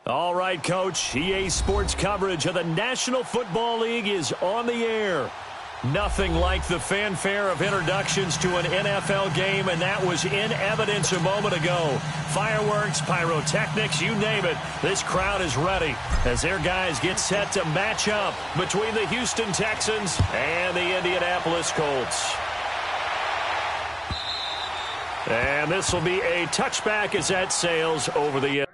All right, Coach. EA Sports coverage of the National Football League is on the air. Nothing like the fanfare of introductions to an NFL game, and that was in evidence a moment ago. Fireworks, pyrotechnics, you name it. This crowd is ready as their guys get set to match up between the Houston Texans and the Indianapolis Colts. And this will be a touchback as that sails over the end.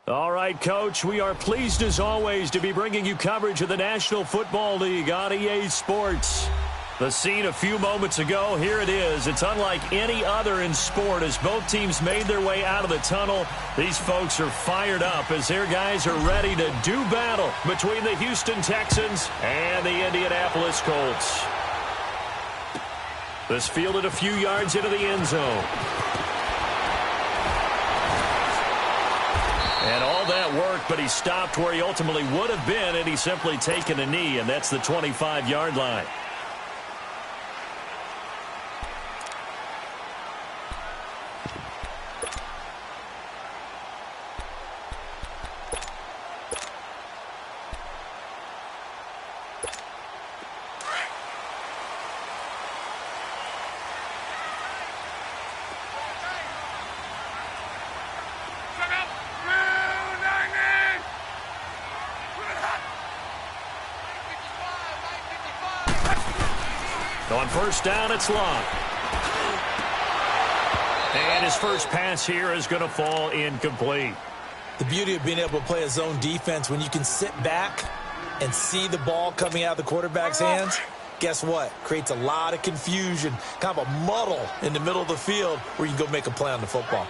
All right, Coach, we are pleased as always to be bringing you coverage of the National Football League on EA Sports. The scene a few moments ago, here it is. It's unlike any other in sport as both teams made their way out of the tunnel. These folks are fired up as their guys are ready to do battle between the Houston Texans and the Indianapolis Colts. This fielded a few yards into the end zone. And all that work, but he stopped where he ultimately would have been, and he's simply taken a knee, and that's the 25-yard line. On first down, it's Long. And his first pass here is going to fall incomplete. The beauty of being able to play a zone defense when you can sit back and see the ball coming out of the quarterback's hands, guess what? Creates a lot of confusion, kind of a muddle in the middle of the field where you can go make a play on the football.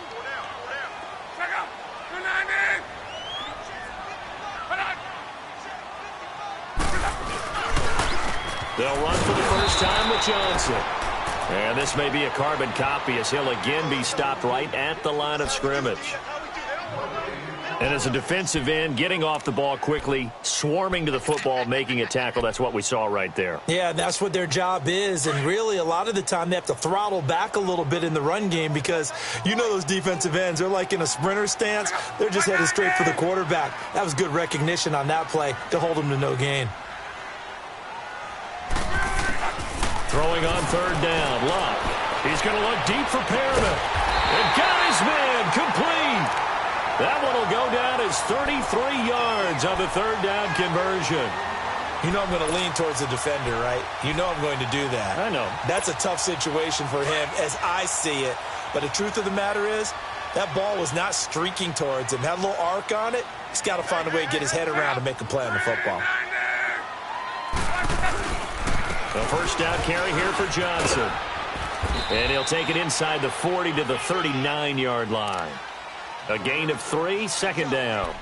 They'll run for the first time with Johnson. And this may be a carbon copy as he'll again be stopped right at the line of scrimmage. And as a defensive end, getting off the ball quickly, swarming to the football, making a tackle, that's what we saw right there. Yeah, that's what their job is. And really, a lot of the time, they have to throttle back a little bit in the run game because you know those defensive ends, they're like in a sprinter stance. They're just headed straight for the quarterback. That was good recognition on that play to hold them to no gain. Throwing on third down, Locke. He's going to look deep for Perriman. And got his man complete. That one will go down as 33 yards on the third down conversion. You know I'm going to lean towards the defender, right? You know I'm going to do that. I know. That's a tough situation for him as I see it. But the truth of the matter is, that ball was not streaking towards him. Had a little arc on it. He's got to find a way to get his head around and make a play on the football. The first down carry here for Johnson. And he'll take it inside the 40 to the 39-yard line. A gain of 3, second down.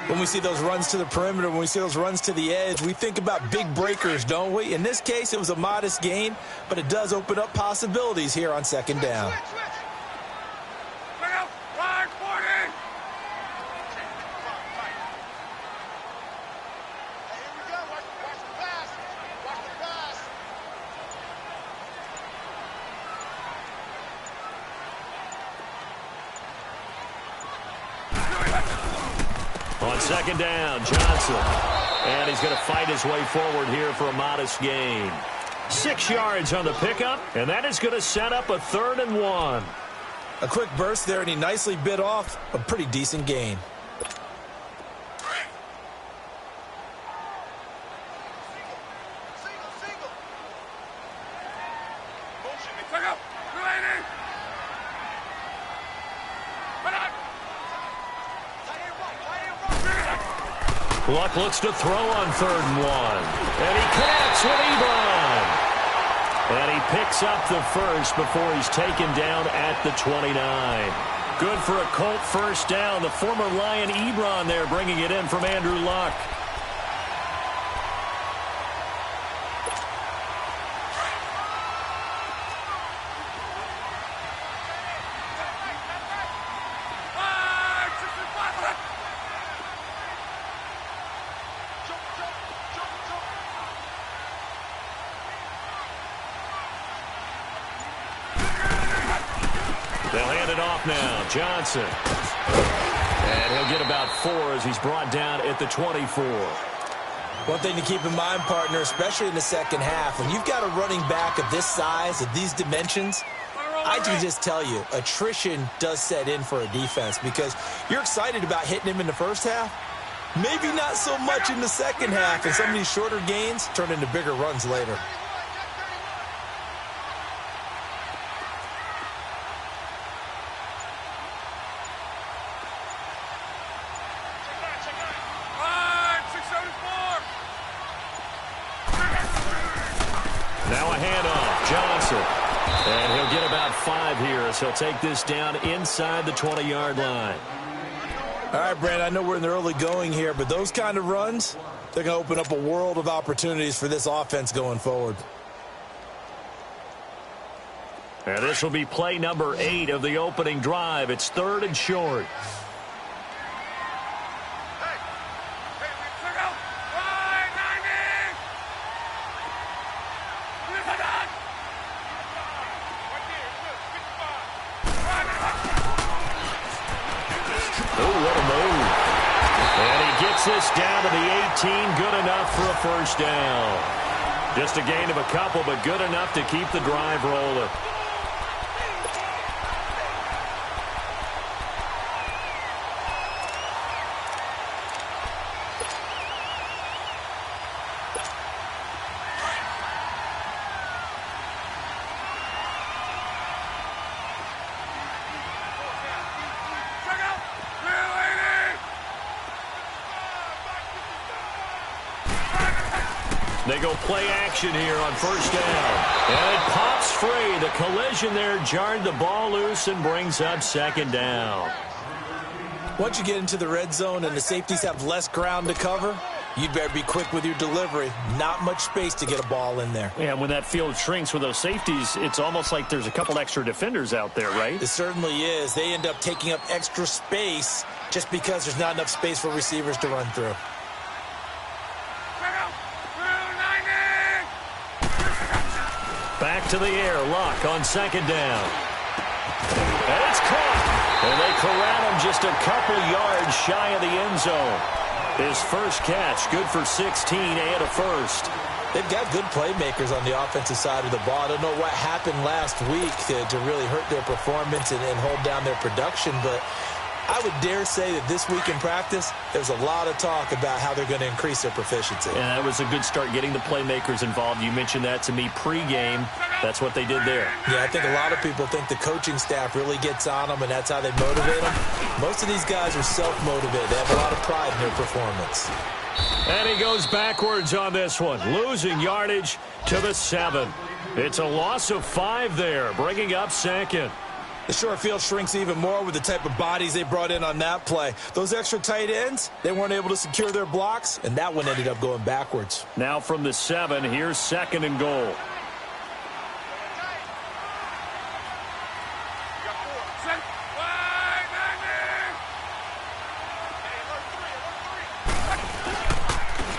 When we see those runs to the perimeter, when we see those runs to the edge, we think about big breakers, don't we? In this case, it was a modest gain, but it does open up possibilities here on second down. On second down, Johnson. And he's going to fight his way forward here for a modest gain. 6 yards on the pickup, and that is going to set up a 3rd and 1. A quick burst there, and he nicely bit off a pretty decent gain. Luck looks to throw on 3rd and 1. And he connects with Ebron. And he picks up the first before he's taken down at the 29. Good for a Colt first down. The former Lion Ebron there bringing it in from Andrew Luck. They'll hand it off now. Johnson. And he'll get about 4 as he's brought down at the 24. One thing to keep in mind, partner, especially in the second half, when you've got a running back of this size, of these dimensions, I can just tell you, attrition does set in for a defense because you're excited about hitting him in the first half. Maybe not so much in the second half, and some of these shorter gains turn into bigger runs later. Now a handoff, Johnson. And he'll get about 5 here as he'll take this down inside the 20-yard line. All right, Brandon, I know we're in the early going here, but those kind of runs, they're going to open up a world of opportunities for this offense going forward. And this will be play number 8 of the opening drive. It's 3rd and short. This down to the 18, good enough for a first down. Just a gain of a couple, but good enough to keep the drive rolling. They go play action here on first down. And it pops free. The collision there jarred the ball loose and brings up second down. Once you get into the red zone and the safeties have less ground to cover, you'd better be quick with your delivery. Not much space to get a ball in there. Yeah, when that field shrinks with those safeties, it's almost like there's a couple extra defenders out there, right? It certainly is. They end up taking up extra space just because there's not enough space for receivers to run through. Back to the air, Luck on second down. And it's caught. And they corral him just a couple yards shy of the end zone. His first catch, good for 16 and a first. They've got good playmakers on the offensive side of the ball. I don't know what happened last week to really hurt their performance and hold down their production, but I would dare say that this week in practice, there's a lot of talk about how they're going to increase their proficiency. Yeah, that was a good start getting the playmakers involved. You mentioned that to me pregame. That's what they did there. Yeah, I think a lot of people think the coaching staff really gets on them, and that's how they motivate them. Most of these guys are self-motivated. They have a lot of pride in their performance. And he goes backwards on this one, losing yardage to the 7. It's a loss of 5 there, bringing up second. The short field shrinks even more with the type of bodies they brought in on that play. Those extra tight ends, they weren't able to secure their blocks, and that one ended up going backwards. Now from the 7, here's 2nd and goal.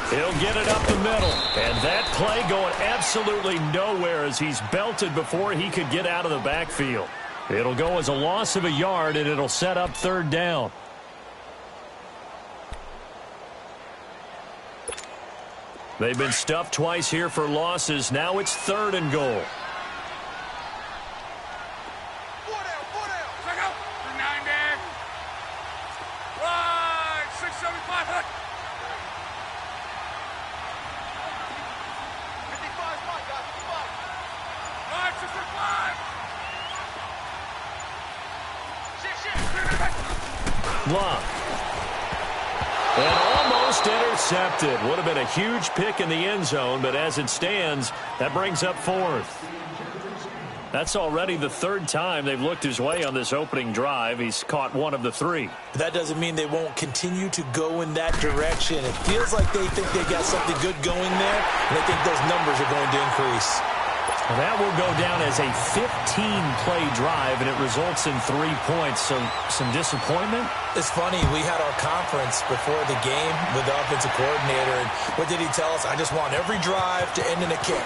He'll get it up the middle. And that play going absolutely nowhere as he's belted before he could get out of the backfield. It'll go as a loss of a yard, and it'll set up 3rd down. They've been stuffed twice here for losses. Now it's 3rd and goal. Block. And almost intercepted. Would have been a huge pick in the end zone, but as it stands, that brings up 4th. That's already the 3rd time they've looked his way on this opening drive. He's caught 1 of the 3. That doesn't mean they won't continue to go in that direction. It feels like they think they got something good going there, and they think those numbers are going to increase. Well, that will go down as a 15-play drive, and it results in 3 points. So some disappointment? It's funny. We had our conference before the game with the offensive coordinator, and what did he tell us? I just want every drive to end in a kick,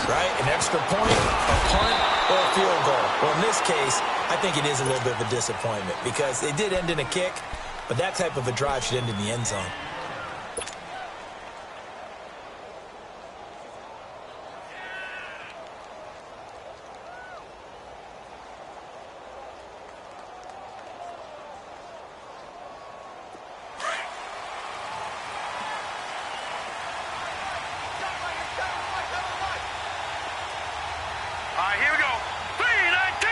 right? An extra point, a punt, or a field goal. Well, in this case, I think it is a little bit of a disappointment because they did end in a kick, but that type of a drive should end in the end zone. Here we go. 319!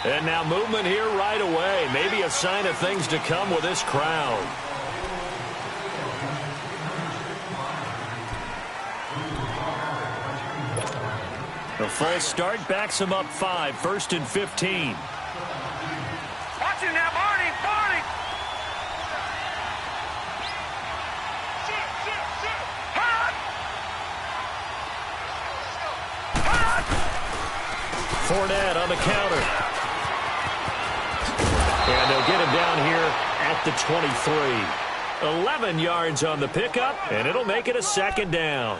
319! And now movement here right away. Maybe a sign of things to come with this crowd. The full start backs him up 5, 1st and 15. Watch it now, Barney! Barney! Fournette on the counter. And they'll get him down here at the 23. 11 yards on the pickup, and it'll make it a 2nd down.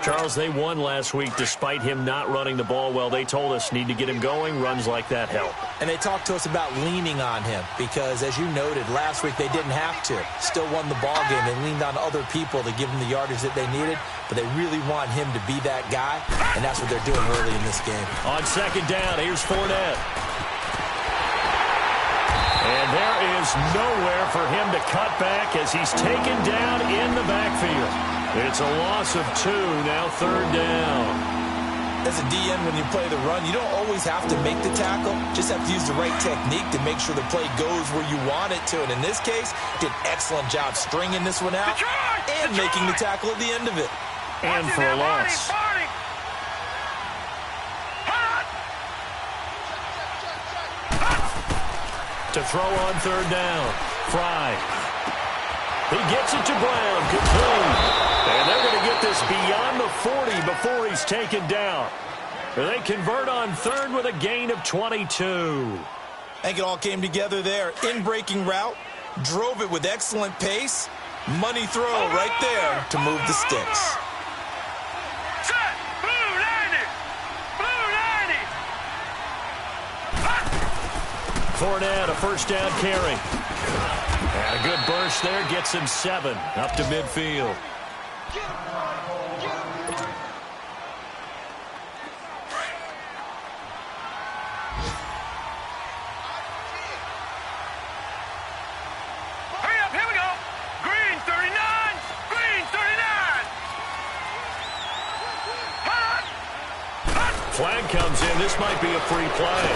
Charles, they won last week despite him not running the ball well. They told us need to get him going. Runs like that help. And they talked to us about leaning on him because, as you noted, last week they didn't have to. Still won the ball game. They leaned on other people to give them the yardage that they needed, but they really want him to be that guy, and that's what they're doing early in this game. On 2nd down, here's Fournette. And there is nowhere for him to cut back as he's taken down in the backfield. It's a loss of 2, now 3rd down. As a DM, when you play the run, you don't always have to make the tackle. Just have to use the right technique to make sure the play goes where you want it to. And in this case, did an excellent job stringing this one out and making the tackle at the end of it. And for a loss. To throw on 3rd down. Fry. He gets it to Brown. Complete. And they're going to get this beyond the 40 before he's taken down. They convert on 3rd with a gain of 22. I think it all came together there. In-breaking route. Drove it with excellent pace. Money throw right there to move the sticks. Set! Blue 90! Blue 90! Fournette, a 1st down carry. And a good burst there gets him 7 up to midfield. Hurry up, here we go! Green 39! Green 39! Flag comes in. This might be a free play.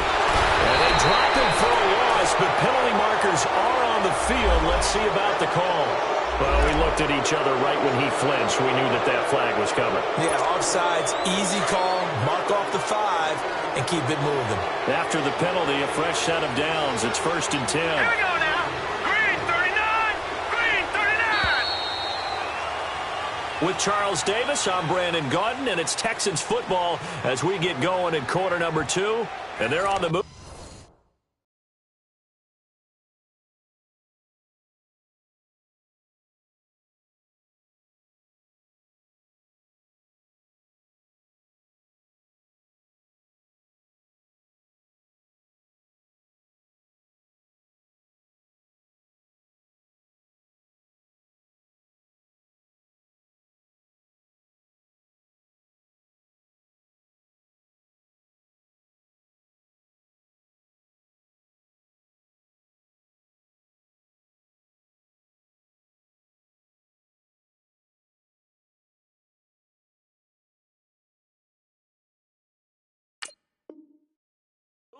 And they drop him for a loss, but penalty markers are on the field. Let's see about the call. Well, we looked at each other right when he flinched. We knew that that flag was coming. Yeah, offsides, easy call, mark off the 5, and keep it moving. After the penalty, a fresh set of downs. It's 1st and 10. Here we go now. Green 39. Green 39. With Charles Davis, I'm Brandon Gaudin, and it's Texans football as we get going in quarter number 2. And they're on the move.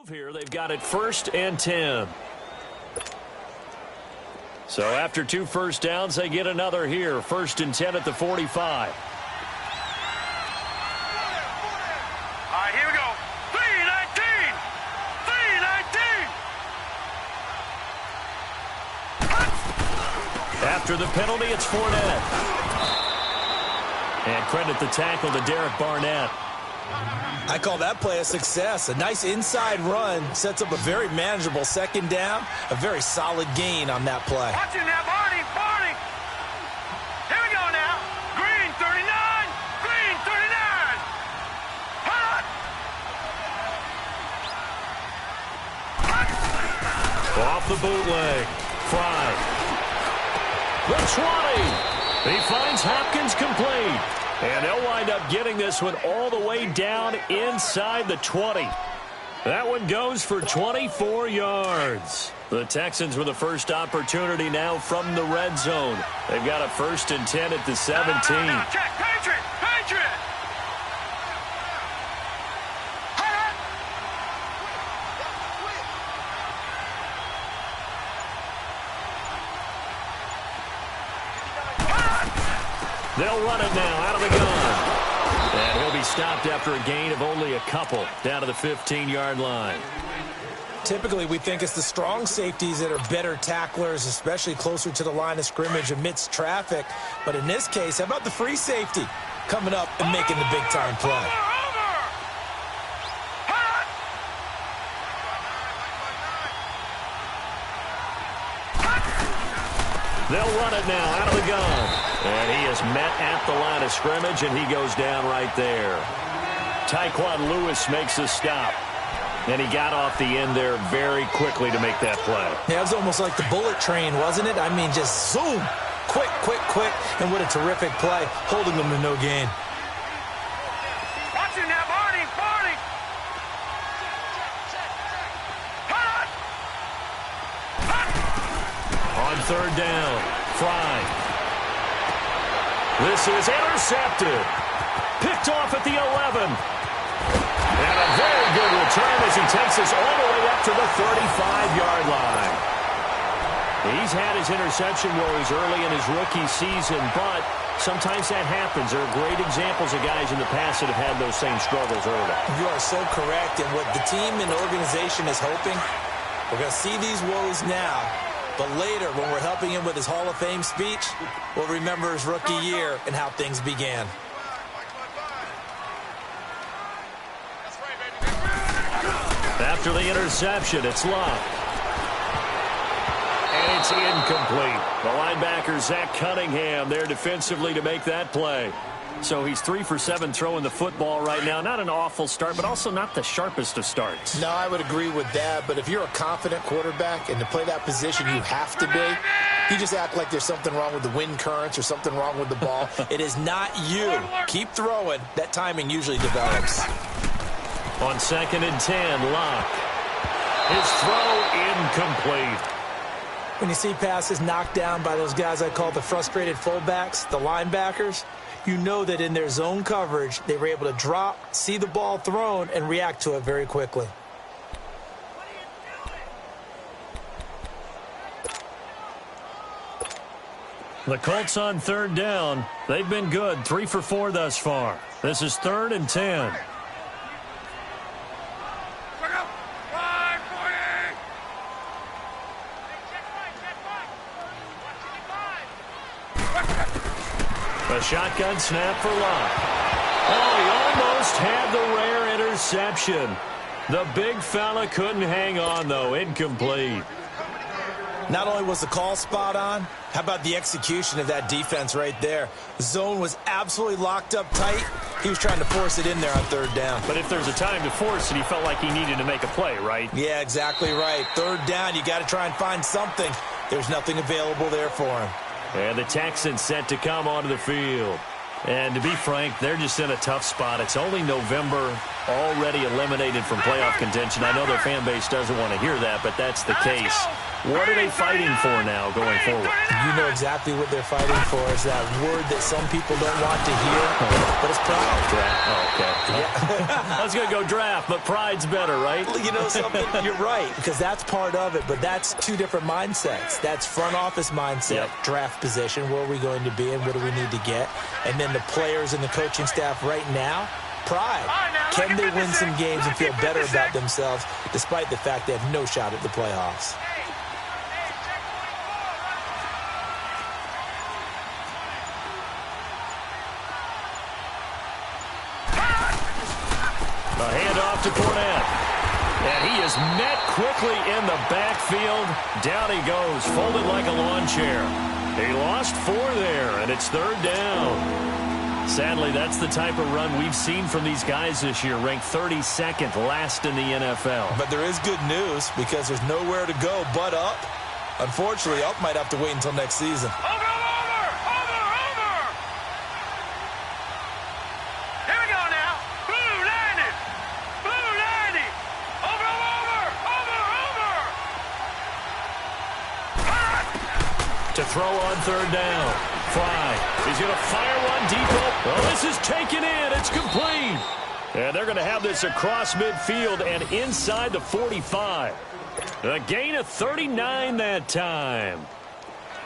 Here, they've got it 1st and 10. So after 2 first downs, they get another here. 1st and 10 at the 45. All right, here we go. 319. 319. After the penalty, it's Fournette. And credit the tackle to Derek Barnett. I call that play a success. A nice inside run sets up a very manageable 2nd down. A very solid gain on that play. Watching now, Barney. Here we go now. Green 39. Green 39. Hot. Off the bootleg. Fry. The 20. He finds Hopkins complete. And they'll wind up getting this one all the way down inside the 20. That one goes for 24 yards. The Texans with the first opportunity now from the red zone. They've got a 1st and 10 at the 17. No, check. Patriot. They'll run it now out of the gun. And he'll be stopped after a gain of only a couple down to the 15-yard line. Typically, we think it's the strong safeties that are better tacklers, especially closer to the line of scrimmage amidst traffic. But in this case, how about the free safety coming up and making the big-time play? They'll run it now out of the gun. And he is met at the line of scrimmage, and he goes down right there. Tyquan Lewis makes a stop. And he got off the end there very quickly to make that play. Yeah, it was almost like the bullet train, wasn't it? I mean, just zoom. Quick. And what a terrific play, holding them to no gain. Watching now, Barney. On 3rd down, Fry. This is intercepted. Picked off at the 11. And a very good return as he takes us all the way up to the 35-yard line. He's had his interception woes early in his rookie season, but sometimes that happens. There are great examples of guys in the past that have had those same struggles early. You are so correct. And what the team and organization is hoping, we're going to see these woes now. But later, when we're helping him with his Hall of Fame speech, we'll remember his rookie year and how things began. After the interception, it's Love. And it's incomplete. The linebacker, Zach Cunningham, there defensively to make that play. So he's 3 for 7 throwing the football right now. Not an awful start, but also not the sharpest of starts. No, I would agree with that. But if you're a confident quarterback and to play that position you have to be, you just act like there's something wrong with the wind currents or something wrong with the ball. It is not you. Keep throwing. That timing usually develops. On 2nd and 10, Locke. His throw incomplete. When you see passes knocked down by those guys I call the frustrated fullbacks, the linebackers, you know that in their zone coverage, they were able to drop, see the ball thrown, and react to it very quickly. The Colts on third down. They've been good, 3 for 4 thus far. This is 3rd and 10. A shotgun snap for Locke. Oh, he almost had the rare interception. The big fella couldn't hang on, though. Incomplete. Not only was the call spot on, how about the execution of that defense right there? The zone was absolutely locked up tight. He was trying to force it in there on third down. But if there's a time to force it, he felt like he needed to make a play, right? Yeah, exactly right. Third down, you got to try and find something. There's nothing available there for him. And the Texans set to come onto the field. And to be frank, they're just in a tough spot. It's only November, already eliminated from playoff contention. I know their fan base doesn't want to hear that, but that's the case. What are they fighting for now going forward? You know exactly what they're fighting for. Is that word that some people don't want to hear, but it's pride. Draft. Oh, okay. Yeah. I was going to go draft, but pride's better, right? You know something? You're right, because that's part of it, but that's two different mindsets. That's front office mindset, draft position, where are we going to be and what do we need to get? And then the players and the coaching staff right now, pride. Can they win some games and feel better about themselves despite the fact they have no shot at the playoffs? A handoff to Fournette. And he is met quickly in the backfield. Down he goes, folded like a lawn chair. He lost 4 there, and it's 3rd down. Sadly, that's the type of run we've seen from these guys this year, ranked 32nd last in the NFL. But there is good news because there's nowhere to go but up. Unfortunately, up might have to wait until next season. To throw on 3rd down. Fry. He's going to fire one deep. Oh, this is taken in. It's complete. And they're going to have this across midfield and inside the 45. A gain of 39 that time.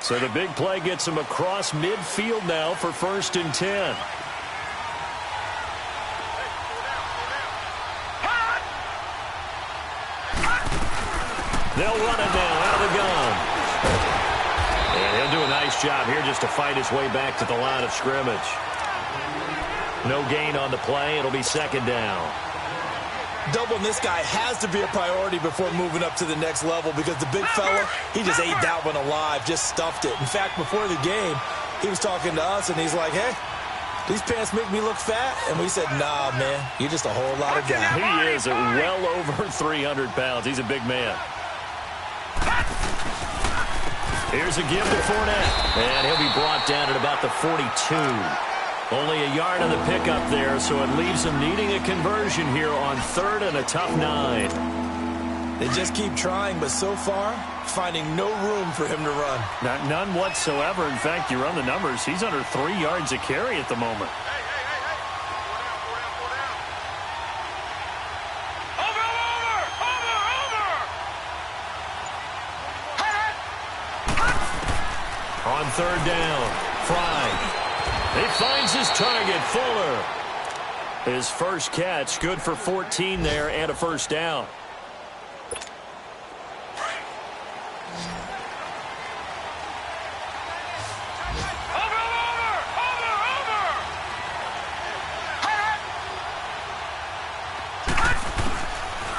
So the big play gets him across midfield now for 1st and 10. They'll run it now out of the gun. And he'll do a nice job here just to fight his way back to the line of scrimmage. No gain on the play. It'll be 2nd down. Doubling this guy has to be a priority before moving up to the next level because the big fella, he just ate that one alive, just stuffed it. In fact, before the game, he was talking to us, and he's like, hey, these pants make me look fat. And we said, nah, man, you're just a whole lot of guy. He is well over 300 pounds. He's a big man. Here's a give to Fournette. And he'll be brought down at about the 42. Only a yard on the pickup there, so it leaves him needing a conversion here on 3rd and a tough 9. They just keep trying, but so far, finding no room for him to run. None whatsoever. In fact, you run the numbers. He's under 3 yards a carry at the moment. On 3rd down, Fry. He finds his target, Fuller. His first catch, good for 14 there and a 1st down.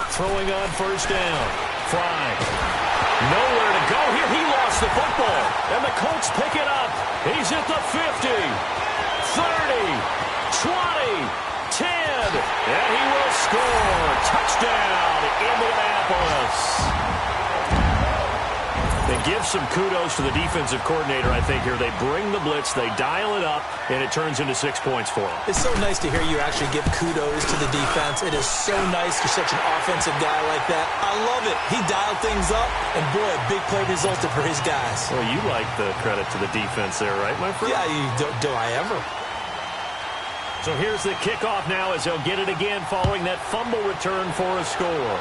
Throwing on 1st down, Fry. Nowhere to go here. He lost the football. And the Colts pick it up. He's at the 50, 30, 20, 10. And he will score. Touchdown, Indianapolis. They give some kudos to the defensive coordinator, I think, here. They bring the blitz, they dial it up, and it turns into 6 points for them. It's so nice to hear you actually give kudos to the defense. It is so nice you're such an offensive guy like that. I love it. He dialed things up, and boy, a big play resulted for his guys. Well, you like the credit to the defense there, right, my friend? Yeah, do I ever. So here's the kickoff now as they'll get it again following that fumble return for a score.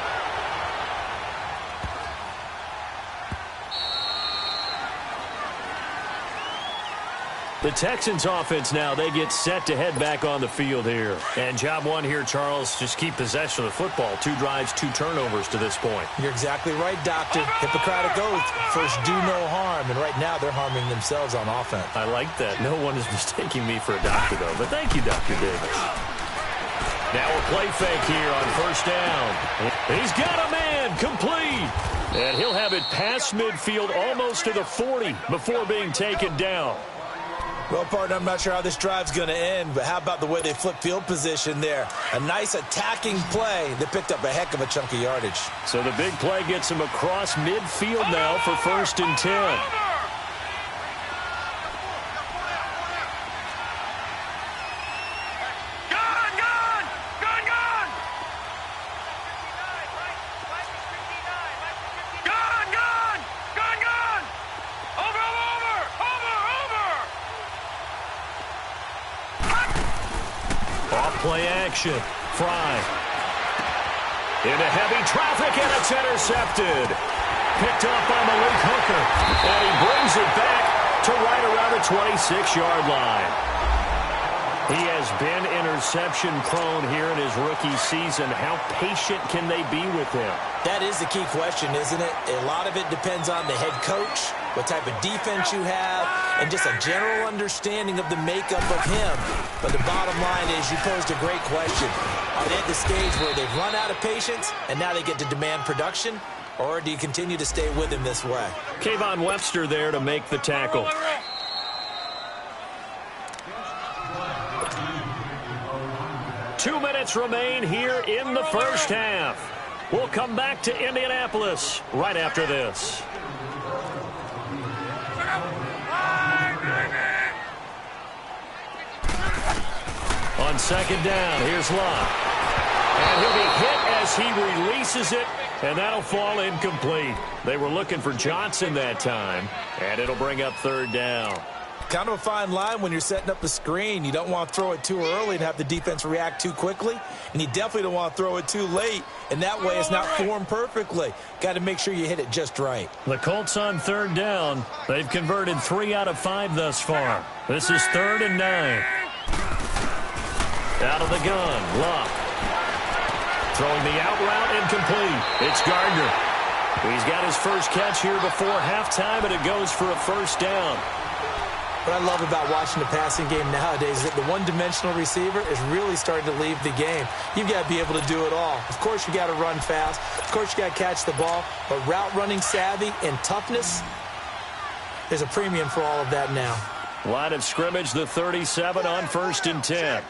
The Texans offense now, they get set to head back on the field here. And job one here, Charles, just keep possession of the football. 2 drives, 2 turnovers to this point. You're exactly right, Doctor. Hippocratic oath, first do no harm. And right now they're harming themselves on offense. I like that. No one is mistaking me for a doctor, though. But thank you, Dr. Davis. Now a play fake here on first down. He's got a man, complete. And he'll have it past midfield almost to the 40 before being taken down. Well, partner, I'm not sure how this drive's going to end, but how about the way they flip field position there? A nice attacking play that picked up a heck of a chunk of yardage. So the big play gets him across midfield now for 1st and 10. Play action. Fry. Into heavy traffic, and it's intercepted. Picked up by Malik Hooker. And he brings it back to right around the 26-yard line. He has been interception prone here in his rookie season. How patient can they be with him? That is the key question, isn't it? A lot of it depends on the head coach, what type of defense you have, and just a general understanding of the makeup of him. But the bottom line is you posed a great question. Are they at the stage where they've run out of patience and now they get to demand production? Or do you continue to stay with him this way? Kayvon Webster there to make the tackle. Two minutes remain here in the first half. We'll come back to Indianapolis right after this. On second down, here's Locke. And he'll be hit as he releases it, and that'll fall incomplete. They were looking for Johnson that time, and it'll bring up 3rd down. Kind of a fine line when you're setting up the screen. You don't want to throw it too early and have the defense react too quickly, and you definitely don't want to throw it too late, and that way it's not formed perfectly. Got to make sure you hit it just right. The Colts on 3rd down. They've converted 3 out of 5 thus far. This is 3rd and 9. Out of the gun, Locke. Throwing the out route, incomplete. It's Gardner. He's got his first catch here before halftime, and it goes for a 1st down. What I love about watching the passing game nowadays is that the one-dimensional receiver is really starting to leave the game. You've got to be able to do it all. Of course, you got to run fast. Of course, you got to catch the ball. But route running savvy and toughness, there's a premium for all of that now. Line of scrimmage, the 37 on 1st and 10.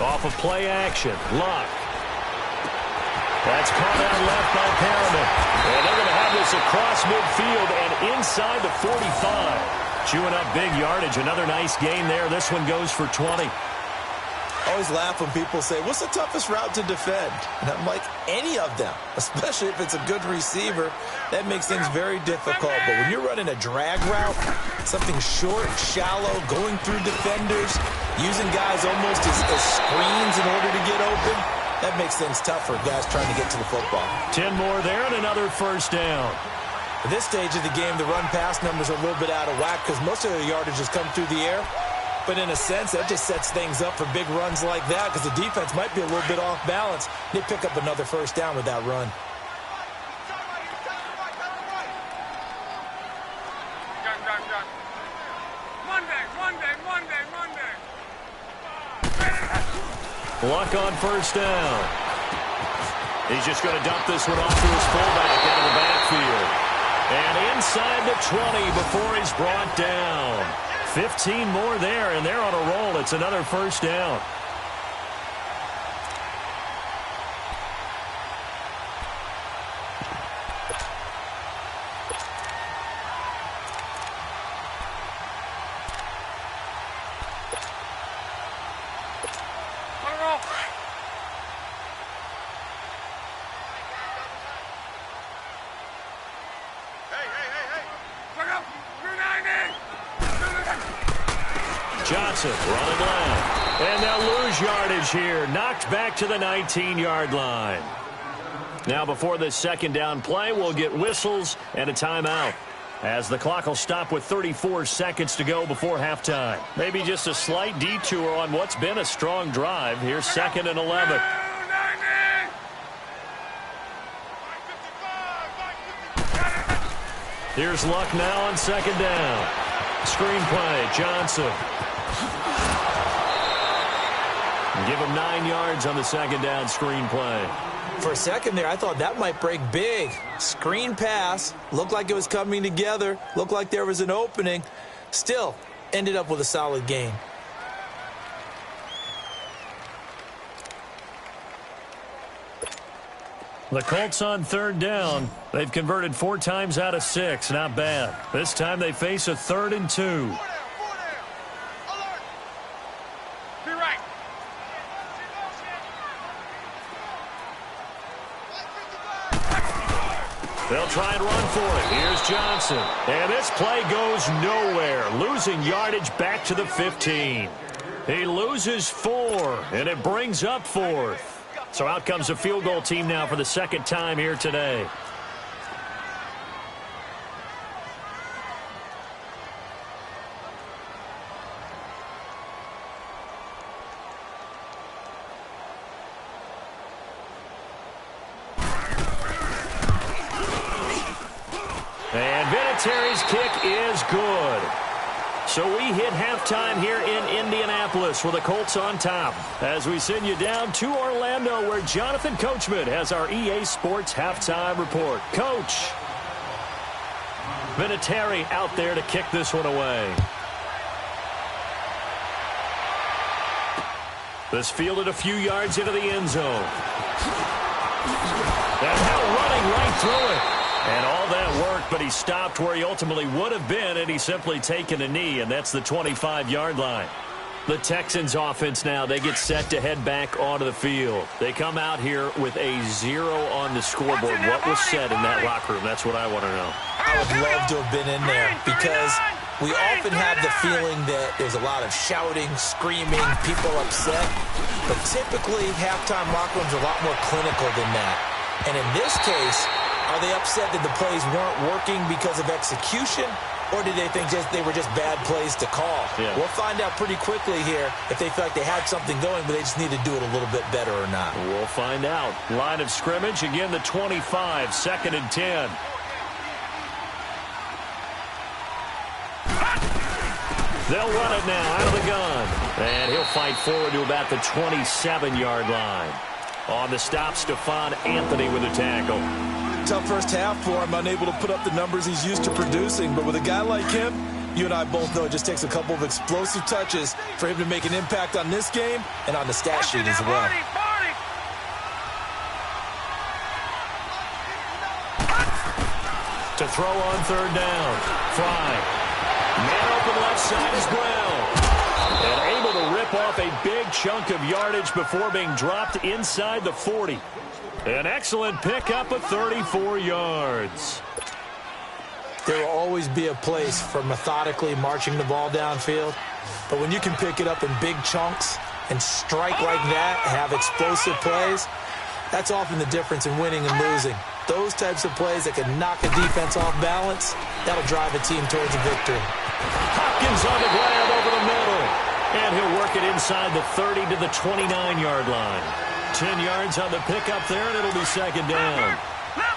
Off of play action, Locke. That's caught out left by Perriman. And they're going to have this across midfield and inside the 45. Chewing up big yardage. Another nice gain there. This one goes for 20. I always laugh when people say, what's the toughest route to defend? And I'm like, any of them, especially if it's a good receiver. That makes things very difficult. But when you're running a drag route, something short, shallow, going through defenders, using guys almost as screens in order to get open, that makes things tough for guys trying to get to the football. 10 more there and another 1st down. At this stage of the game, the run-pass numbers are a little bit out of whack because most of the yardage has come through the air. But in a sense, that just sets things up for big runs like that because the defense might be a little bit off balance. They pick up another 1st down with that run. Luck on 1st down. He's just going to dump this one off to his fullback out of the backfield. And inside the 20 before he's brought down. 15 more there, and they're on a roll. It's another 1st down. Johnson running left. And they'll lose yardage here. Knocked back to the 19-yard line. Now before this second down play, we'll get whistles and a timeout, as the clock will stop with 34 seconds to go before halftime. Maybe just a slight detour on what's been a strong drive. Here's 2nd and 11. Here's Luck now on 2nd down. Screen play, Johnson. Give him 9 yards on the 2nd down screen play. For a second there, I thought that might break big. Screen pass. Looked like it was coming together. Looked like there was an opening. Still, ended up with a solid gain. The Colts on 3rd down. They've converted 4 times out of 6. Not bad. This time they face a 3rd and 2. They'll try and run for it. Here's Johnson. And this play goes nowhere. Losing yardage back to the 15. He loses 4, and it brings up 4th. So out comes the field goal team now for the 2nd time here today. And Vinatieri's kick is good. So we hit halftime here in Indianapolis with the Colts on top, as we send you down to Orlando, where Jonathan Coachman has our EA Sports halftime report. Coach, Vinatieri out there to kick this one away. This fielded a few yards into the end zone. And now running right through it. And all that worked, but he stopped where he ultimately would have been, and he's simply taken a knee, and that's the 25-yard line. The Texans offense now, they get set to head back onto the field. They come out here with a 0 on the scoreboard. What was said in that locker room? That's what I want to know. I would love to have been in there, because we often have the feeling that there's a lot of shouting, screaming, people upset. But typically, halftime locker rooms are a lot more clinical than that. And in this case, are they upset that the plays weren't working because of execution, or did they think they were just bad plays to call? Yeah. We'll find out pretty quickly here if they feel like they had something going, but they just need to do it a little bit better or not. We'll find out. Line of scrimmage, again the 25, 2nd and 10. They'll run it now out of the gun. And he'll fight forward to about the 27-yard line. On the stop, Stephon Anthony with a tackle. Tough first half for him, unable to put up the numbers he's used to producing. But with a guy like him, you and I both know it just takes a couple of explosive touches for him to make an impact on this game and on the stat sheet as well. To throw on 3rd down. Fry. Man open left side is Brown. And able to rip off a big chunk of yardage before being dropped inside the 40. An excellent pickup of 34 yards. There will always be a place for methodically marching the ball downfield. But when you can pick it up in big chunks and strike like that, have explosive plays, that's often the difference in winning and losing. Those types of plays that can knock a defense off balance, that'll drive a team towards a victory. Hopkins on the grab over the middle. And he'll work it inside the 30 to the 29-yard line. 10 yards on the pickup there, and it'll be 2nd down.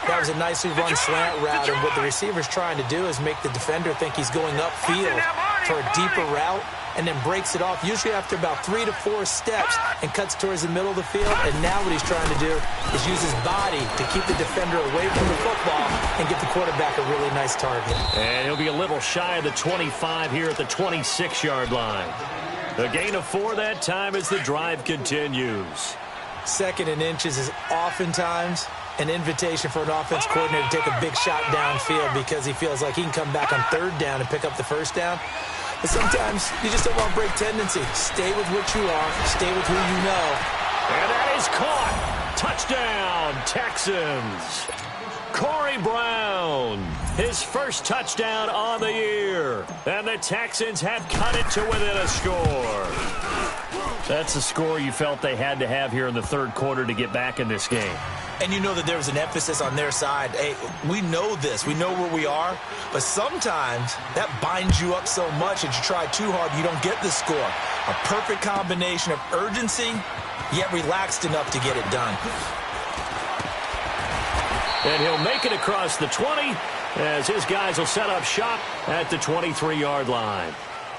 That was a nicely run slant route, and what the receiver's trying to do is make the defender think he's going upfield for a deeper route, and then breaks it off, usually after about 3 to 4 steps, and cuts towards the middle of the field. And now what he's trying to do is use his body to keep the defender away from the football and get the quarterback a really nice target. And he'll be a little shy of the 25 here at the 26-yard line. A gain of 4 that time as the drive continues. 2nd and inches is oftentimes an invitation for an offense coordinator to take a big shot downfield because he feels like he can come back on 3rd down and pick up the 1st down. But sometimes you just don't want to break tendency. Stay with what you are. Stay with who you know. And that is caught. Touchdown, Texans. Corey Brown, his first touchdown on the year. And the Texans have cut it to within a score. That's a score you felt they had to have here in the third quarter to get back in this game. And you know that there was an emphasis on their side. Hey, we know this. We know where we are. But sometimes that binds you up so much that you try too hard, you don't get the score. A perfect combination of urgency, yet relaxed enough to get it done. And he'll make it across the 20 as his guys will set up shop at the 23-yard line.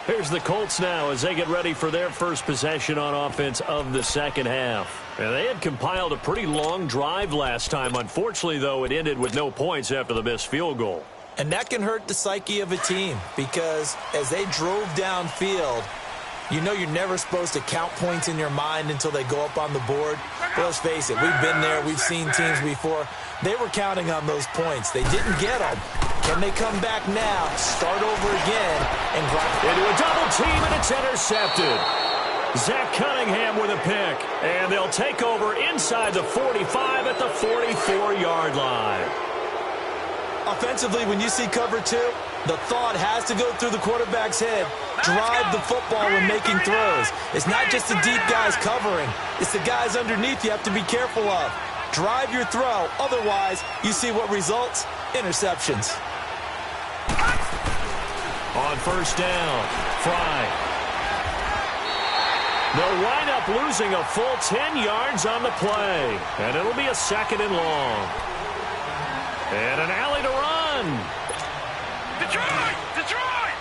Here's the Colts now as they get ready for their first possession on offense of the second half. And they had compiled a pretty long drive last time. Unfortunately, though, it ended with no points after the missed field goal. And that can hurt the psyche of a team because as they drove downfield, you know you're never supposed to count points in your mind until they go up on the board. But let's face it, we've been there. We've seen teams before. They were counting on those points. They didn't get them. Can they come back now, start over again, and grind into a double team, and it's intercepted. Zach Cunningham with a pick, and they'll take over inside the 45 at the 44-yard line. Offensively, when you see cover two, the thought has to go through the quarterback's head. Drive the football when making throws. It's not just the deep guys covering. It's the guys underneath you have to be careful of. Drive your throw. Otherwise, you see what results? Interceptions. On first down, Fry. They'll wind up losing a full 10 yards on the play. And it'll be a second and long. And an alley to run. Detroit! Detroit!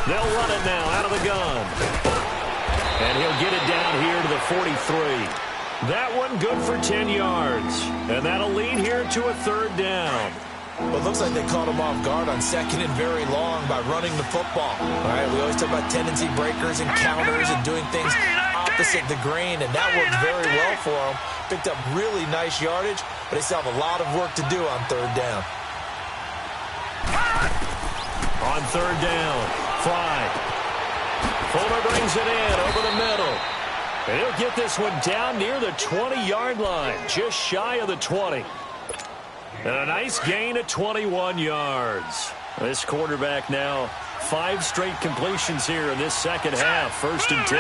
They'll run it now out of the gun. And he'll get it down here to the 43. That one good for 10 yards. And that'll lead here to a third down. Well, it looks like they caught him off guard on second and very long by running the football. All right, we always talk about tendency breakers and counters and doing things opposite the grain, and that worked very well for them. Picked up really nice yardage, but they still have a lot of work to do on third down. On third down, Fry. Fuller brings it in over the middle. And he'll get this one down near the 20-yard line, just shy of the 20. And a nice gain of 21 yards. This quarterback now 5 straight completions here in this second half. First and 10.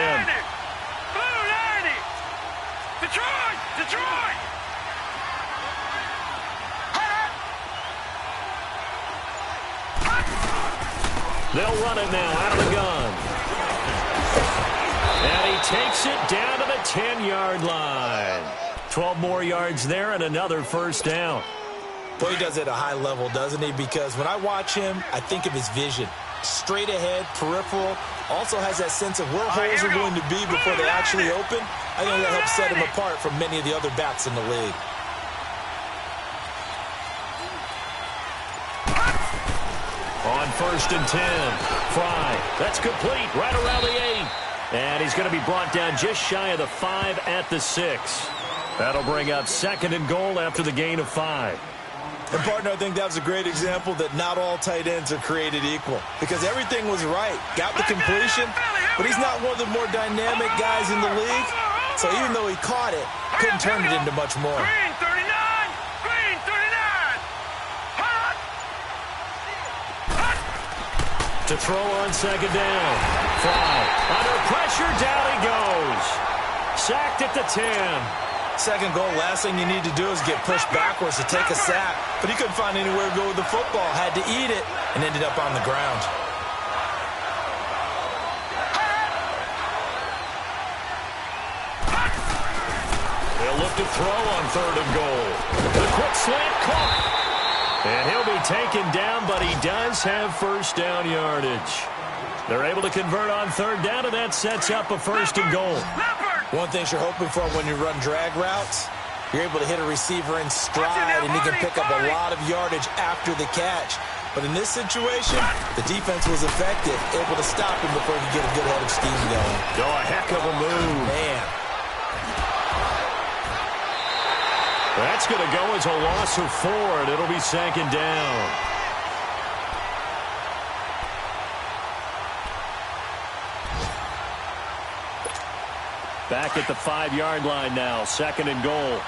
Blue 90! Detroit! Detroit! They'll run it now out of the gun. And he takes it down to the 10-yard line. 12 more yards there and another first down. Well, he does it at a high level, doesn't he? Because when I watch him, I think of his vision. Straight ahead, peripheral. Also has that sense of where holes are going to be before they actually open. I think that helps set him apart from many of the other backs in the league. On first and 10, Fry. That's complete right around the 8. And he's going to be brought down just shy of the 5 at the 6. That'll bring up second and goal after the gain of 5. And, partner, I think that was a great example that not all tight ends are created equal. Because everything was right. Got the completion, but he's not one of the more dynamic guys in the league. So even though he caught it, couldn't turn it into much more. Green 39! Green 39! Hot! To throw on second down. Fry. Under pressure, down he goes. Sacked at the 10. Second goal, last thing you need to do is get pushed backwards to take a sack. But he couldn't find anywhere to go with the football. Had to eat it and ended up on the ground. They'll look to throw on third and goal. The quick slant caught. And he'll be taken down, but he does have first down yardage. They're able to convert on third down, and that sets up a first and goal. One thing you're hoping for when you run drag routes, you're able to hit a receiver in stride, and he can pick up a lot of yardage after the catch. But in this situation, the defense was effective, able to stop him before he could get a good head of steam going. Oh, a heck of a move. Man. That's going to go as a loss of 4, and it'll be second down. Back at the 5-yard line now, second and goal.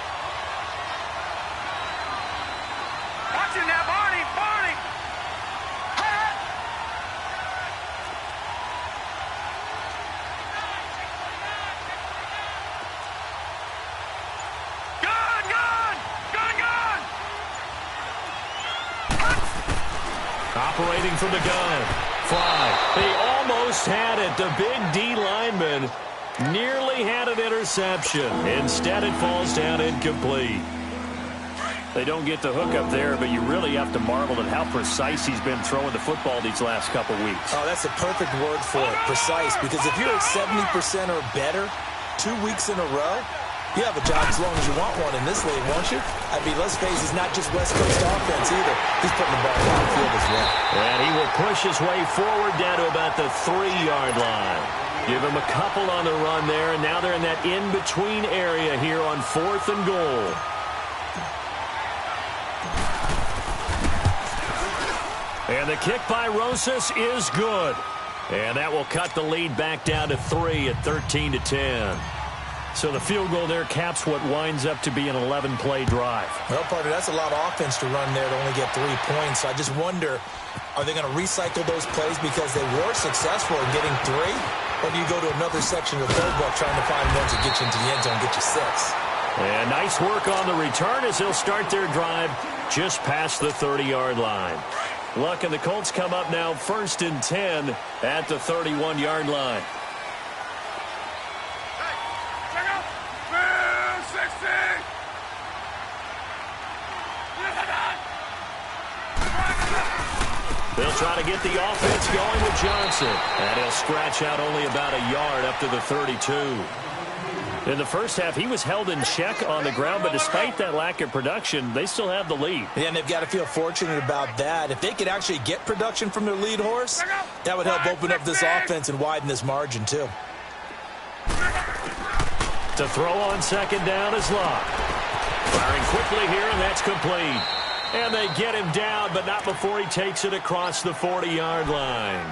Operating from the gun. Fly. They almost had it. The big D lineman nearly had an interception. Instead, it falls down incomplete. They don't get the hook up there, but you really have to marvel at how precise he's been throwing the football these last couple weeks. Oh, that's a perfect word for it, precise, because if you're at 70% or better 2 weeks in a row, you have a job as long as you want one in this league, won't you? I mean, let's face it, it's not just West Coast offense either. He's putting the ball downfield as well. And he will push his way forward down to about the 3-yard line. Give him a couple on the run there, and now they're in that in-between area here on 4th and goal. And the kick by Rosas is good. And that will cut the lead back down to 3 at 13-10. So the field goal there caps what winds up to be an 11-play drive. Well, partner, that's a lot of offense to run there to only get 3 points. So I just wonder, are they going to recycle those plays because they were successful in getting 3? Or do you go to another section of the playbook trying to find ones that get you into the end zone and get you 6? And nice work on the return as they'll start their drive just past the 30-yard line. Luck and the Colts come up now 1st and 10 at the 31-yard line. They'll try to get the offense going with Johnson. And he'll scratch out only about a yard up to the 32. In the first half, he was held in check on the ground, but despite that lack of production, they still have the lead. Yeah, and they've got to feel fortunate about that. If they could actually get production from their lead horse, that would help open up this offense and widen this margin, too. To throw on 2nd down is Locke. Firing quickly here, and that's complete. And they get him down, but not before he takes it across the 40-yard line.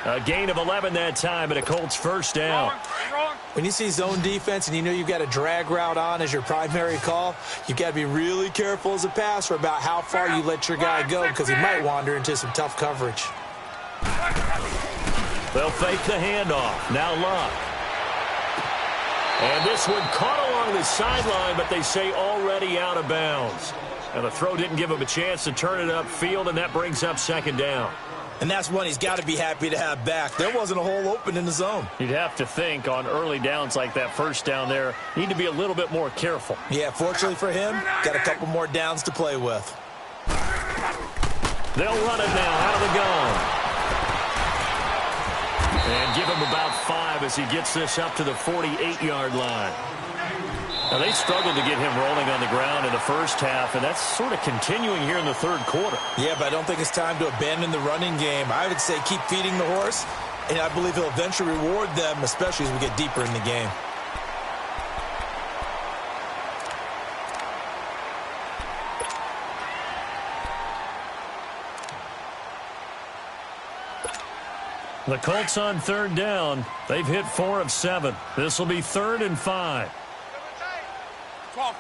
A gain of 11 that time, and a Colts 1st down. When you see zone defense and you know you've got a drag route on as your primary call, you've got to be really careful as a passer about how far you let your guy go because he might wander into some tough coverage. They'll fake the handoff. Now Locke. And this one caught along the sideline, but they say already out of bounds. And the throw didn't give him a chance to turn it upfield, and that brings up 2nd down. And that's one he's got to be happy to have back. There wasn't a hole open in the zone. You'd have to think on early downs like that 1st down there, need to be a little bit more careful. Yeah, fortunately for him, got a couple more downs to play with. They'll run it now out of the gun. And give him about 5 as he gets this up to the 48-yard line. Now, they struggled to get him rolling on the ground in the first half, and that's sort of continuing here in the 3rd quarter. Yeah, but I don't think it's time to abandon the running game. I would say keep feeding the horse, and I believe he'll eventually reward them, especially as we get deeper in the game. The Colts on 3rd down. They've hit 4 of 7. This will be 3rd and 5. 12.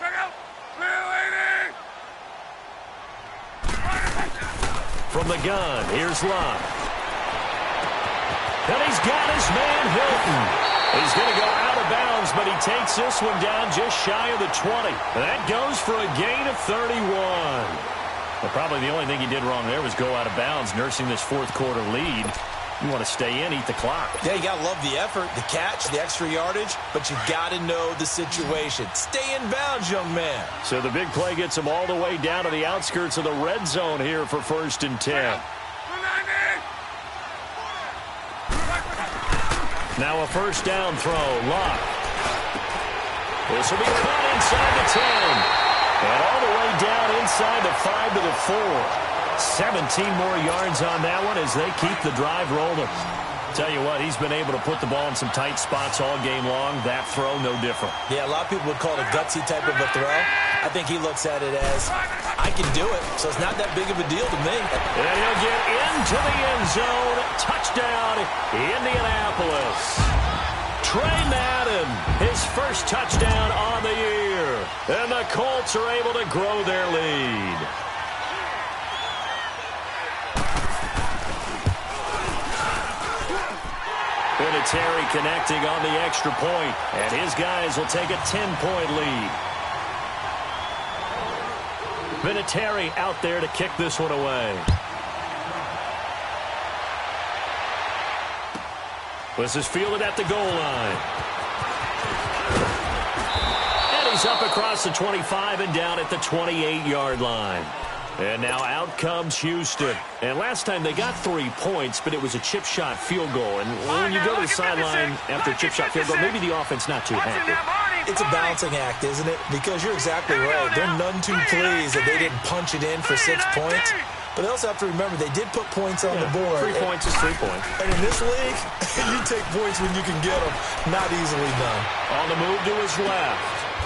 Check out. From the gun, here's Locke. And he's got his man Hilton. He's going to go out of bounds, but he takes this one down just shy of the 20. That goes for a gain of 31. Well, probably the only thing he did wrong there was go out of bounds, nursing this 4th quarter lead. You want to stay in, eat the clock. Yeah, you got to love the effort, the catch, the extra yardage, but you got to know the situation. Stay in bounds, young man. So the big play gets him all the way down to the outskirts of the red zone here for 1st and 10. Now a 1st down throw. Locke. This will be caught inside the 10. And all the way down inside the 5 to the 4. 17 more yards on that one as they keep the drive rolling. Tell you what, he's been able to put the ball in some tight spots all game long. That throw, no different. Yeah, a lot of people would call it a gutsy type of a throw. I think he looks at it as, I can do it, so it's not that big of a deal to me. And he'll get into the end zone. Touchdown, Indianapolis. Trey Madden, his 1st touchdown on the year. And the Colts are able to grow their lead. Terry connecting on the extra point, and his guys will take a 10-point lead. Vinatieri out there to kick this one away. This is fielded at the goal line. And he's up across the 25 and down at the 28-yard line. And now out comes Houston. And last time they got 3 points, but it was a chip shot field goal. And when you go to the sideline after a chip shot field goal, maybe the offense not too happy. It's a balancing act, isn't it? Because you're exactly right. They're none too pleased that they didn't punch it in for 6 points. But they also have to remember they did put points on the board. 3 points is 3 points. And in this league, you take points when you can get them. Not easily done. On the move to his left.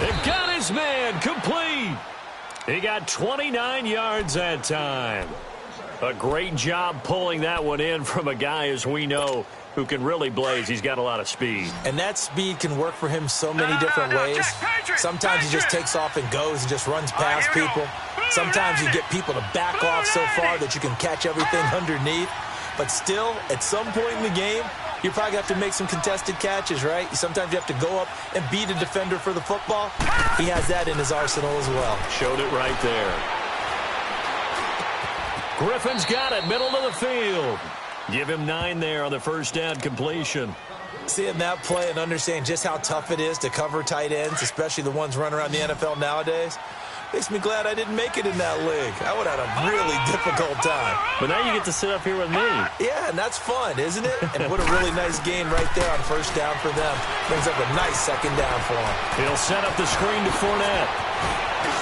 It got his man complete. He got 29 yards that time. A great job pulling that one in from a guy, as we know, who can really blaze. He's got a lot of speed. And that speed can work for him so many different ways. Sometimes he just takes off and goes and just runs past people. Sometimes you get people to back off so far that you can catch everything underneath. But still, at some point in the game, you probably have to make some contested catches, right? Sometimes you have to go up and beat a defender for the football. He has that in his arsenal as well. Showed it right there. Griffin's got it, middle of the field. Give him 9 there on the first down completion. Seeing that play and understanding just how tough it is to cover tight ends, especially the ones running around the NFL nowadays, makes me glad I didn't make it in that league. I would have had a really difficult time. But now you get to sit up here with me. Yeah, and that's fun, isn't it? And what a really nice gain right there on first down for them. Brings up a nice second down for him. He'll set up the screen to Fournette.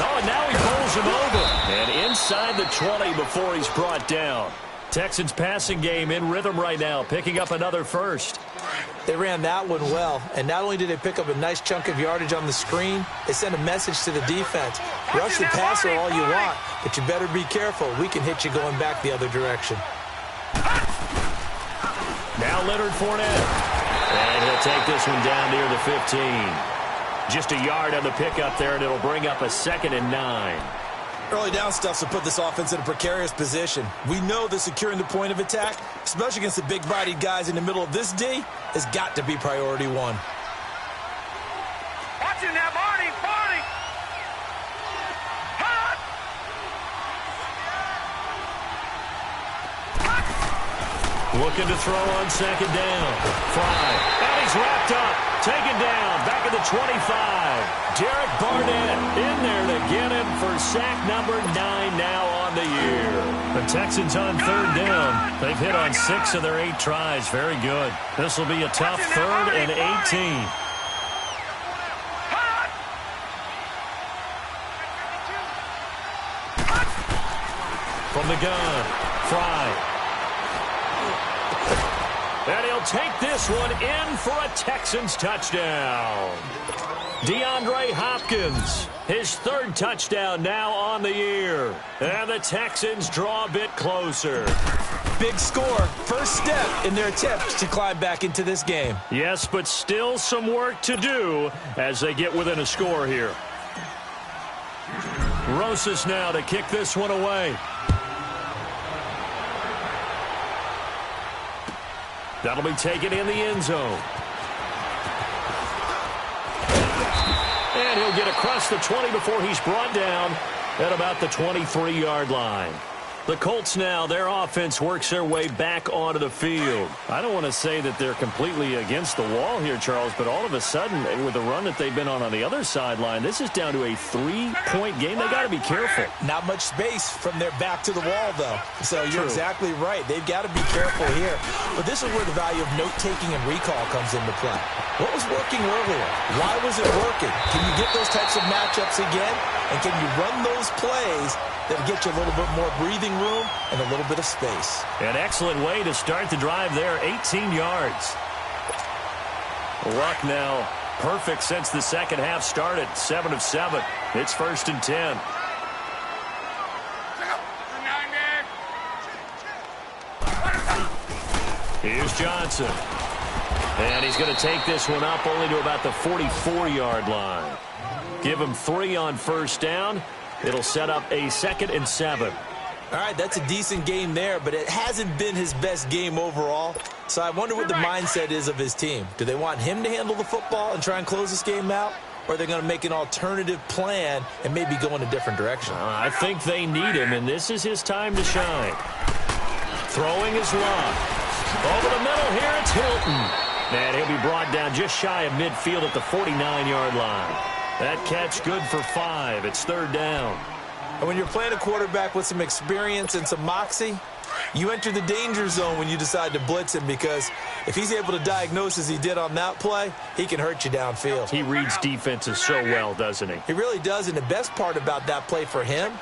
Oh, and now he pulls him over. And inside the 20 before he's brought down. Texans passing game in rhythm right now, picking up another first. They ran that one well, and not only did they pick up a nice chunk of yardage on the screen, they sent a message to the defense. Rush the passer all you want, but you better be careful. We can hit you going back the other direction. Now Leonard Fournette. And he'll take this one down near the 15. Just a yard on the pickup there, and it'll bring up a 2nd and 9. Early down stuff will put this offense in a precarious position. We know that securing the point of attack, especially against the big-bodied guys in the middle of this D, has got to be priority 1. Watching that, Barney! Looking to throw on 2nd down. Fry. And he's wrapped up. Taken down. Back at the 25. Derek Barnett in there to get him for sack number 9 now on the year. The Texans on 3rd down. They've hit on 6 of their 8 tries. Very good. This will be a tough 3rd and 18. From the gun. Fry. And he'll take this one in for a Texans touchdown. DeAndre Hopkins, his 3rd touchdown now on the year. And the Texans draw a bit closer. Big score. First step in their attempt to climb back into this game. Yes, but still some work to do as they get within a score here. Rosas now to kick this one away. That'll be taken in the end zone. And he'll get across the 20 before he's brought down at about the 23-yard line. The Colts now, their offense works their way back onto the field. I don't want to say that they're completely against the wall here, Charles, but all of a sudden, with the run that they've been on the other sideline, this is down to a 3-point game. They got to be careful. Not much space from their back to the wall, though. So you're exactly right. They've got to be careful here. But this is where the value of note-taking and recall comes into play. What was working earlier? Why was it working? Can you get those types of matchups again? And can you run those plays that'll get you a little bit more breathing room and a little bit of space? An excellent way to start the drive there, 18 yards. Luck now perfect since the second half started, 7 of 7. It's 1st and 10. Here's Johnson. And he's going to take this one up only to about the 44-yard line. Give him 3 on first down. It'll set up a 2nd and 7. All right, that's a decent game there, but it hasn't been his best game overall. So I wonder what the mindset is of his team. Do they want him to handle the football and try and close this game out? or they're going to make an alternative plan and maybe go in a different direction. I think they need him, and this is his time to shine. Throwing is locked. Over the middle here, it's Hilton. And he'll be brought down just shy of midfield at the 49-yard line. That catch good for 5. It's 3rd down. And when you're playing a quarterback with some experience and some moxie, you enter the danger zone when you decide to blitz him, because if he's able to diagnose as he did on that play, he can hurt you downfield. He reads defenses so well, doesn't he? He really does, and the best part about that play for him,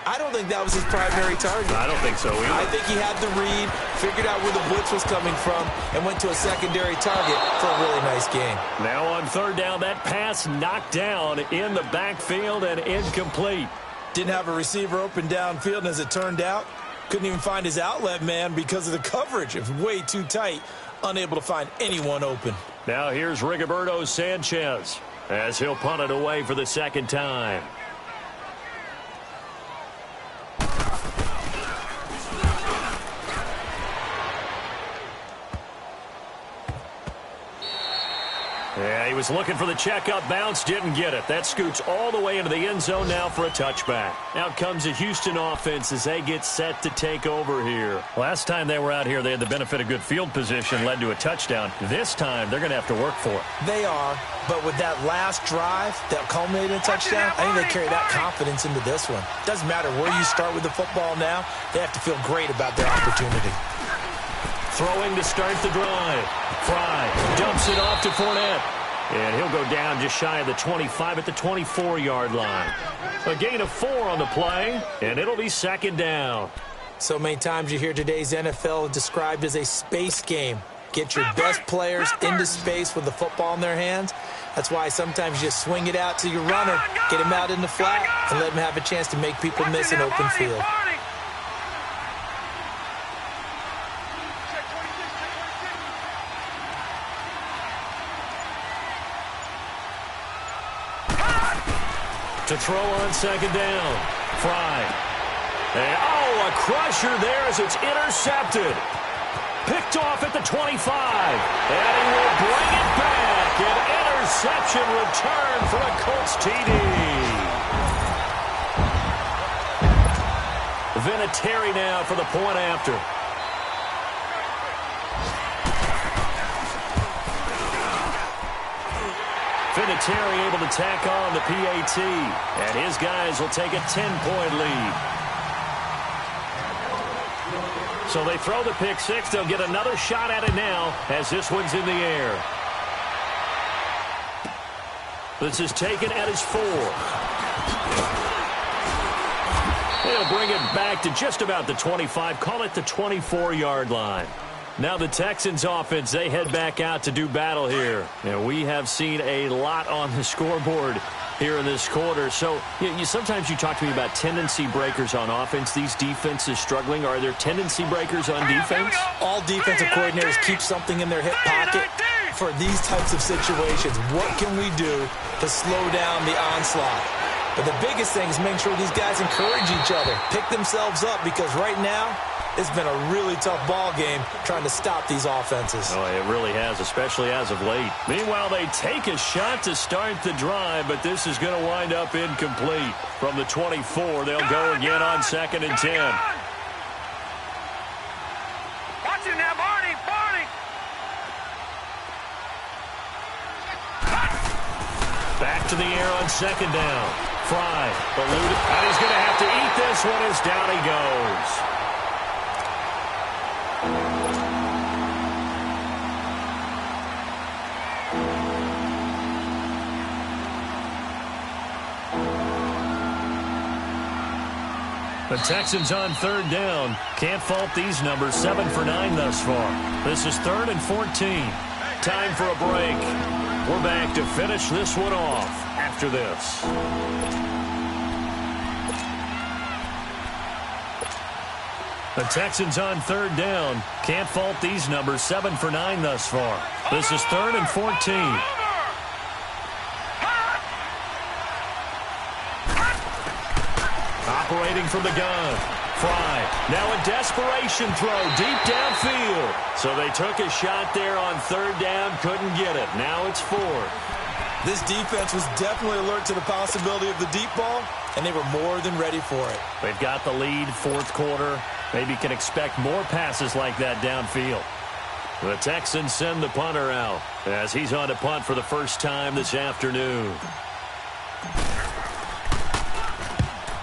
I don't think that was his primary target. I don't think so either. I think he had the read, figured out where the blitz was coming from, and went to a secondary target for a really nice game. Now on 3rd down, that pass knocked down in the backfield and incomplete. Didn't have a receiver open downfield, and as it turned out, couldn't even find his outlet man because of the coverage. It was way too tight, unable to find anyone open. Now here's Rigoberto Sanchez as he'll punt it away for the 2nd time. Yeah, he was looking for the checkup bounce, didn't get it. That scoots all the way into the end zone now for a touchback. Out comes the Houston offense as they get set to take over here. Last time they were out here, they had the benefit of good field position, led to a touchdown. This time, they're going to have to work for it. They are, but with that last drive that culminated in a touchdown, I think they carry that confidence into this one. Doesn't matter where you start with the football now, they have to feel great about their opportunity. Throwing to start the drive. Fry dumps it off to Fournette. And he'll go down just shy of the 25 at the 24-yard line. A gain of 4 on the play, and it'll be 2nd down. So many times you hear today's NFL described as a space game. Get your best players into space with the football in their hands. That's why sometimes you just swing it out to your runner, get him out in the flat, and let him have a chance to make people miss an open field. To throw on 2nd down. Fry. And, oh, a crusher there as it's intercepted. Picked off at the 25. And he will bring it back. An interception return for a Colts TD. Vinatieri now for the point after. Vinatieri able to tack on the PAT, and his guys will take a 10-point lead. So they throw the pick 6. They'll get another shot at it now as this one's in the air. This is taken at his 4. They'll bring it back to just about the 25, call it the 24-yard line. Now the Texans offense, they head back out to do battle here. And we have seen a lot on the scoreboard here in this quarter. So sometimes you talk to me about tendency breakers on offense. These defenses struggling. Are there tendency breakers on defense? All defensive coordinators keep something in their hip pocket for these types of situations. What can we do to slow down the onslaught? But the biggest thing is making sure these guys encourage each other, pick themselves up, because right now, it's been a really tough ball game trying to stop these offenses. Oh, it really has, especially as of late. Meanwhile, they take a shot to start the drive, but this is going to wind up incomplete. From the 24, they'll go again on 2nd and 10. Watch him now, Barney! Back to the air on 2nd down. Fry, eluded, and he's going to have to eat this one as down he goes. The Texans on 3rd down. Can't fault these numbers. 7 for 9 thus far. This is 3rd and 14. Time for a break. We're back to finish this one off after this. The Texans on 3rd down. Can't fault these numbers. 7 for 9 thus far. This is 3rd and 14. Operating from the gun. Fry. Now a desperation throw deep downfield. So they took a shot there on 3rd down. Couldn't get it. Now it's 4th. This defense was definitely alert to the possibility of the deep ball, and they were more than ready for it. They've got the lead, fourth quarter. Maybe can expect more passes like that downfield. The Texans send the punter out as he's on to punt for the first time this afternoon.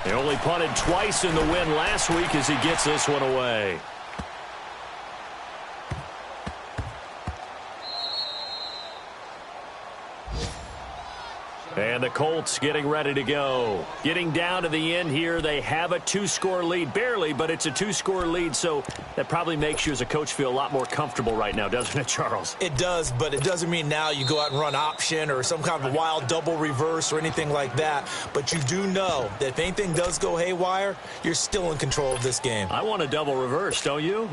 He only punted twice in the win last week as he gets this one away. And the Colts getting ready to go. Getting down to the end here, they have a two-score lead. Barely, but it's a two-score lead, so that probably makes you as a coach feel a lot more comfortable right now, doesn't it, Charles? It does, but it doesn't mean now you go out and run option or some kind of a wild double reverse or anything like that. But you do know that if anything does go haywire, you're still in control of this game. I want a double reverse, don't you?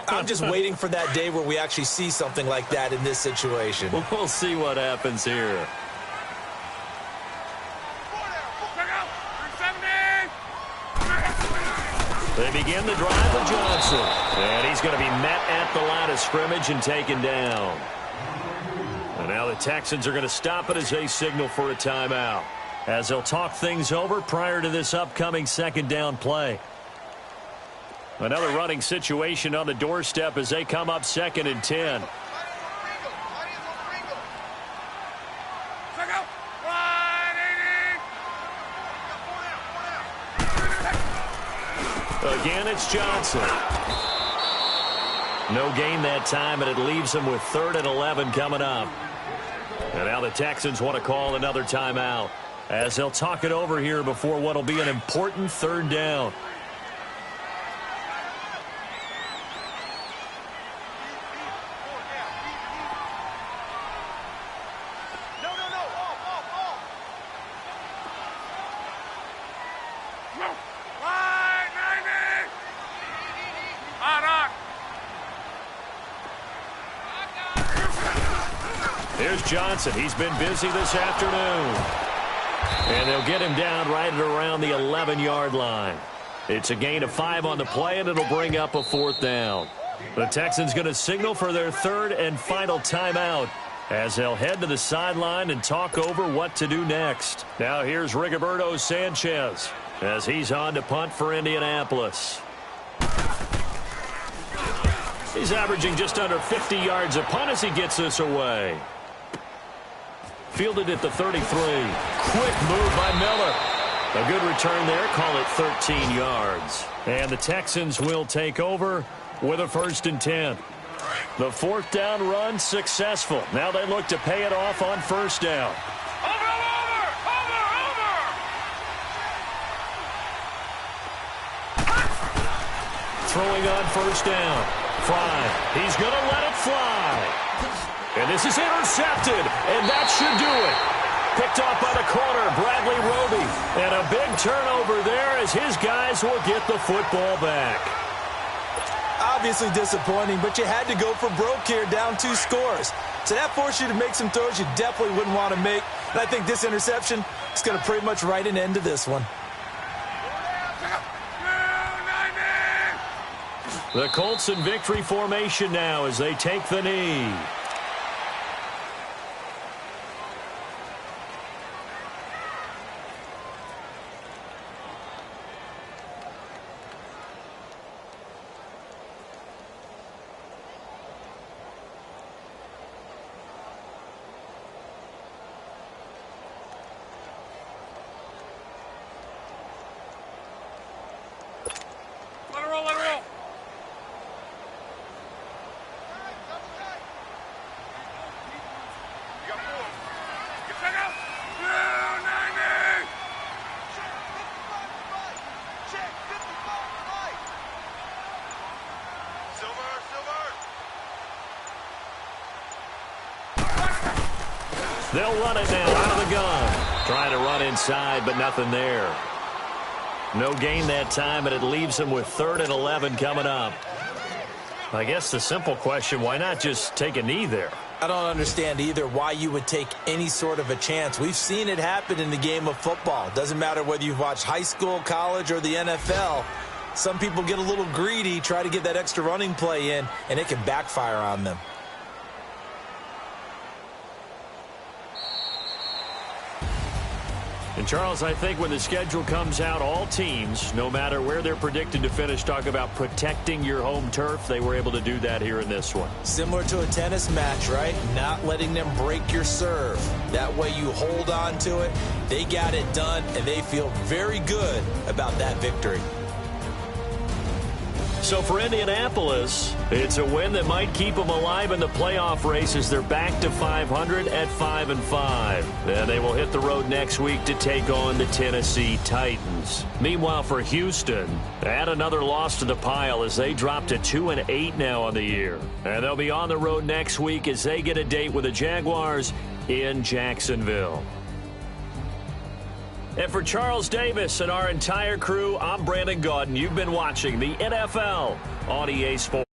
I'm just waiting for that day where we actually see something like that in this situation. We'll see what happens here. They begin the drive with Johnson. And he's going to be met at the line of scrimmage and taken down. And now the Texans are going to stop it as they signal for a timeout, as they'll talk things over prior to this upcoming second down play. Another running situation on the doorstep as they come up 2nd and 10. Again, it's Johnson. No gain that time, and it leaves him with 3rd and 11 coming up. And now the Texans want to call another timeout as they'll talk it over here before what will be an important 3rd down. Here's Johnson. He's been busy this afternoon. And they'll get him down right at around the 11-yard line. It's a gain of 5 on the play, and it'll bring up a 4th down. The Texans going to signal for their 3rd and final timeout as they'll head to the sideline and talk over what to do next. Now here's Rigoberto Sanchez as he's on to punt for Indianapolis. He's averaging just under 50 yards a punt as he gets this away. Fielded at the 33. Quick move by Miller. A good return there. Call it 13 yards. And the Texans will take over with a 1st and 10. The 4th down run successful. Now they look to pay it off on 1st down. Throwing on 1st down. Fry. He's going to let it fly. And this is intercepted, and that should do it. Picked off by the corner, Bradley Roby. And a big turnover there as his guys will get the football back. Obviously disappointing, but you had to go for broke here, down 2 scores. So that forced you to make some throws you definitely wouldn't want to make. And I think this interception is going to pretty much write an end to this one. The Colts in victory formation now as they take the knee. They'll run it now out of the gun. Trying to run inside, but nothing there. No gain that time, and it leaves him with 3rd and 11 coming up. I guess the simple question, why not just take a knee there? I don't understand either why you would take any sort of a chance. We've seen it happen in the game of football. Doesn't matter whether you've watched high school, college, or the NFL. Some people get a little greedy, try to get that extra running play in, and it can backfire on them. And, Charles, I think when the schedule comes out, all teams, no matter where they're predicted to finish, talk about protecting your home turf. They were able to do that here in this one. Similar to a tennis match, right? Not letting them break your serve. That way you hold on to it. They got it done, and they feel very good about that victory. So for Indianapolis, it's a win that might keep them alive in the playoff race as they're back to 500 at 5-5. Then they will hit the road next week to take on the Tennessee Titans. Meanwhile, for Houston, add another loss to the pile as they drop to 2-8 now on the year. And they'll be on the road next week as they get a date with the Jaguars in Jacksonville. And for Charles Davis and our entire crew, I'm Brandon Gaudin. You've been watching the NFL on EA Sports.